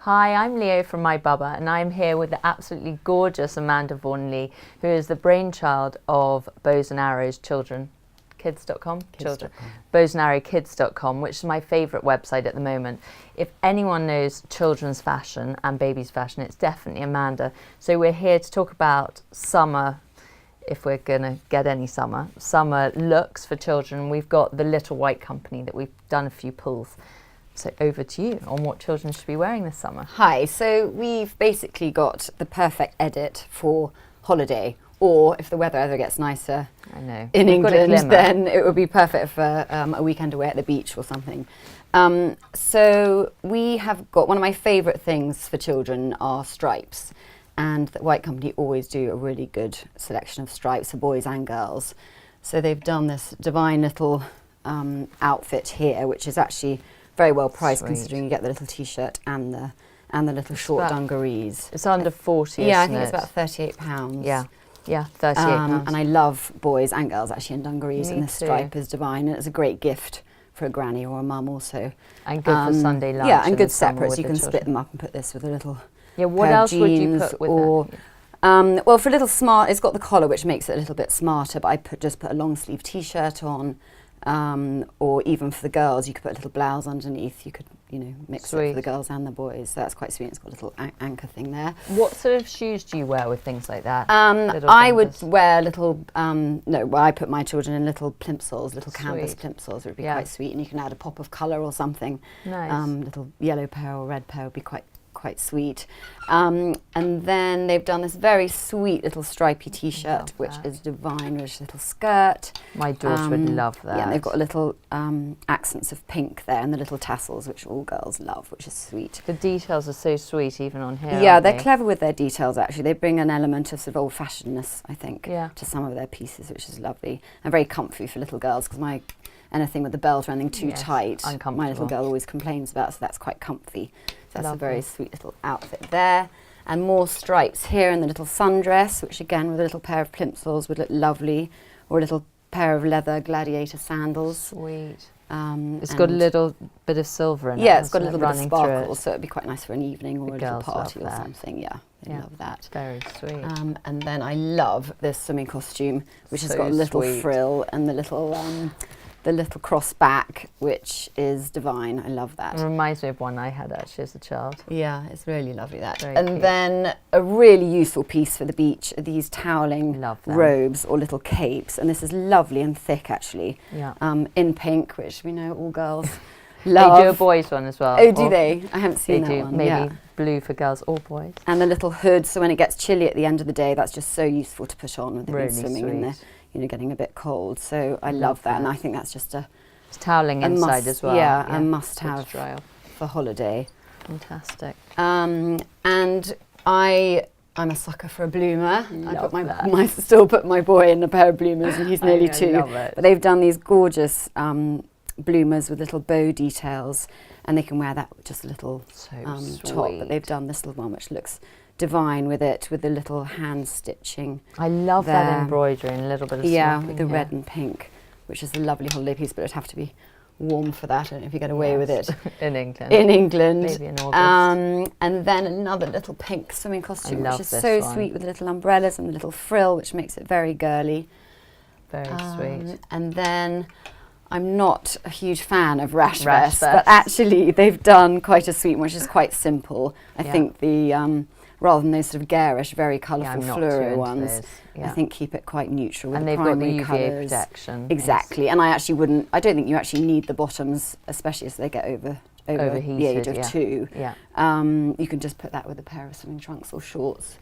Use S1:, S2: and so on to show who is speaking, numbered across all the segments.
S1: Hi, I'm Leo from My Bubba, and I'm here with the absolutely gorgeous Amanda Vaughan-Lee, who is the brainchild of Bows and Arrows Children. Kids.com? Children. Bowsandarrowkids.com, which is my favourite website at the moment. If anyone knows children's fashion and babies' fashion, it's definitely Amanda. So we're here to talk about summer, if we're going to get any summer looks for children. We've got the Little White Company that we've done a few pulls. So over to you on what children should be wearing this summer.
S2: Hi, so we've basically got the perfect edit for holiday, or if the weather ever gets nicer in England, then it would be perfect for a weekend away at the beach or something. So we have got, one of my favourite things for children are stripes, and the White Company always do a really good selection of stripes for boys and girls. So they've done this divine little outfit here, which is actually very well priced, considering you get the little t-shirt and the little short dungarees.
S1: It's under 40,
S2: yeah,
S1: isn't
S2: I think
S1: it?
S2: it's about £38.
S1: Yeah, £38.
S2: And I love boys and girls actually in dungarees,
S1: Me
S2: and this
S1: too.
S2: stripe is divine, and it's a great gift for a granny or a mum also.
S1: And good for Sunday lunch.
S2: Yeah, and
S1: in
S2: good
S1: the summer
S2: separate,
S1: with
S2: so you
S1: the
S2: can
S1: children.
S2: split them up and put this with a little
S1: Yeah, what
S2: pair of
S1: else would you
S2: jeans,
S1: put with
S2: or
S1: that?
S2: well, for a little smart, it's got the collar, which makes it a little bit smarter, but I just put a long sleeve t-shirt on, or even for the girls, you could put a little blouse underneath. You could, mix it for the girls and the boys. So that's quite sweet. It's got a little anchor thing there.
S1: What sort of shoes do you wear with things like that?
S2: I would wear little, I put my children in little plimsolls, little canvas plimsolls. It would be quite sweet, and you can add a pop of colour or something.
S1: Nice.
S2: Little yellow pair or red pair would be quite sweet. And then they've done this very sweet little stripy t-shirt, which is divine, with a little skirt.
S1: My daughter would love that.
S2: Yeah, and they've got a little accents of pink there, and the little tassels, which all girls love, which is sweet.
S1: The details are so sweet, even on here.
S2: Yeah,
S1: aren't
S2: they're
S1: they?
S2: clever with their details, actually. They bring an element of sort of old-fashionedness, I think,
S1: to
S2: some of their pieces, which is lovely. And very comfy for little girls, because anything with the belt or anything too tight, my little girl always complains about, so that's quite comfy. So that's a very sweet little outfit there. And more stripes here in the little sundress, which again, with a little pair of plimsolls would look lovely, or a little pair of leather gladiator sandals.
S1: Sweet. It's got a little bit of silver in it.
S2: Yeah, it's got a little bit of
S1: running
S2: sparkle, so it'd be quite nice for an evening or a little party or something. Yeah, I love that.
S1: Very sweet.
S2: And then I love this swimming costume, which has got a little frill and the little cross back, which is divine. I love that.
S1: It reminds me of one I had actually as a child.
S2: Yeah, it's really lovely, that.
S1: Very
S2: and
S1: cute.
S2: then a really useful piece for the beach are these toweling robes or little capes, and this is lovely and thick actually.
S1: Yeah.
S2: In pink, which we know all girls love.
S1: They do a boys one as well.
S2: Oh, do they? I haven't seen that one.
S1: Maybe blue for girls or boys.
S2: And the little hood, so when it gets chilly at the end of the day, that's just so useful to put on when they've been swimming in the getting a bit cold. So I love that, and I think that's just
S1: it's toweling inside as well.
S2: Yeah, a must-have for holiday.
S1: Fantastic.
S2: And I'm a sucker for a bloomer.
S1: I
S2: still put my boy in a pair of bloomers, and he's nearly 2.
S1: Love it.
S2: But they've done these gorgeous bloomers with little bow details, and they can wear that with just a little top. But they've done this little one which looks divine with the little hand stitching.
S1: I love that embroidery and a little bit of
S2: with the red and pink, which is a lovely holiday piece, but it'd have to be warm for that. I don't know if you get away with it
S1: in England.
S2: Maybe in August. And then another little pink swimming costume, which is so sweet, with little umbrellas and the little frill, which makes it very girly.
S1: Very sweet.
S2: And then I'm not a huge fan of rash vests, but actually they've done quite a sweet one, which is quite simple. I think the rather than those sort of garish, very colourful fluoro ones, I think keep it quite neutral with the primary colours. And they've got the UVA protection. Exactly, and I don't think you actually need the bottoms, especially as they get over the age of 2.
S1: Yeah.
S2: You can just put that with a pair of swimming trunks or shorts.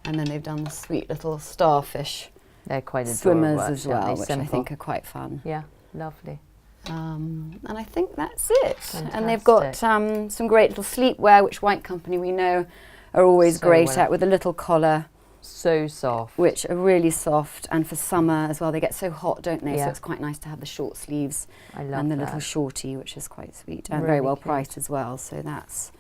S2: And then they've done the sweet little starfish
S1: They're quite
S2: swimmers as well, which I think are quite fun.
S1: Yeah, lovely.
S2: And I think that's it. Fantastic. And they've got some great little sleepwear, which White Company we know are always great at, with a little collar.
S1: So soft.
S2: Which are really soft, and for summer as well. They get so hot, don't they? So it's quite nice to have the short sleeves and the little shorty, which is quite sweet and very well priced as well. So that's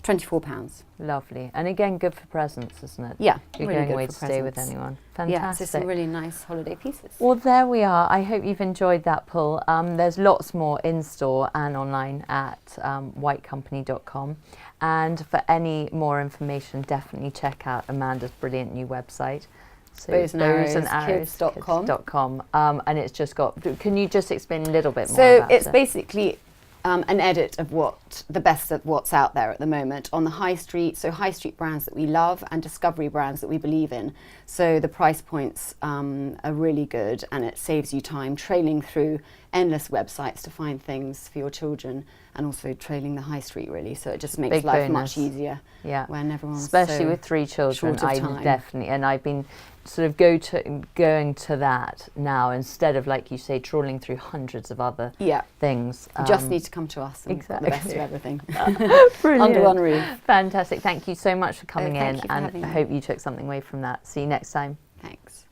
S2: £24.
S1: Lovely. And again, good for presents, isn't it?
S2: Yeah,
S1: you're
S2: really
S1: going
S2: good
S1: away
S2: for
S1: to stay with
S2: presents.
S1: anyone.
S2: Yeah,
S1: Fantastic.
S2: so some really nice holiday pieces.
S1: Well, there we are. I hope you've enjoyed that pull. There's lots more in store and online at whitecompany.com. And for any more information, definitely check out Amanda's brilliant new website. So
S2: bows&arrowskids.com.
S1: And it's just got, can you just explain a little bit more
S2: so
S1: about it?
S2: it's basically an edit of the best of what's out there at the moment on the high street. So high street brands that we love and discovery brands that we believe in. So the price points are really good, and it saves you time trailing through endless websites to find things for your children, and also trailing the high street really. So it just makes
S1: Big
S2: life
S1: bonus.
S2: much easier.
S1: Yeah,
S2: when everyone's
S1: especially
S2: so
S1: with 3 children.
S2: short of
S1: I
S2: time.
S1: definitely, and I've been sort of going to that now instead of, like you say, trawling through hundreds of other things.
S2: You just need to come to us and
S1: exactly.
S2: get the best of everything.
S1: Brilliant.
S2: Under one roof.
S1: Fantastic. Thank you so much for coming in,
S2: thank you for
S1: and
S2: having
S1: I
S2: me.
S1: hope you took something away from that. See you next time.
S2: Thanks.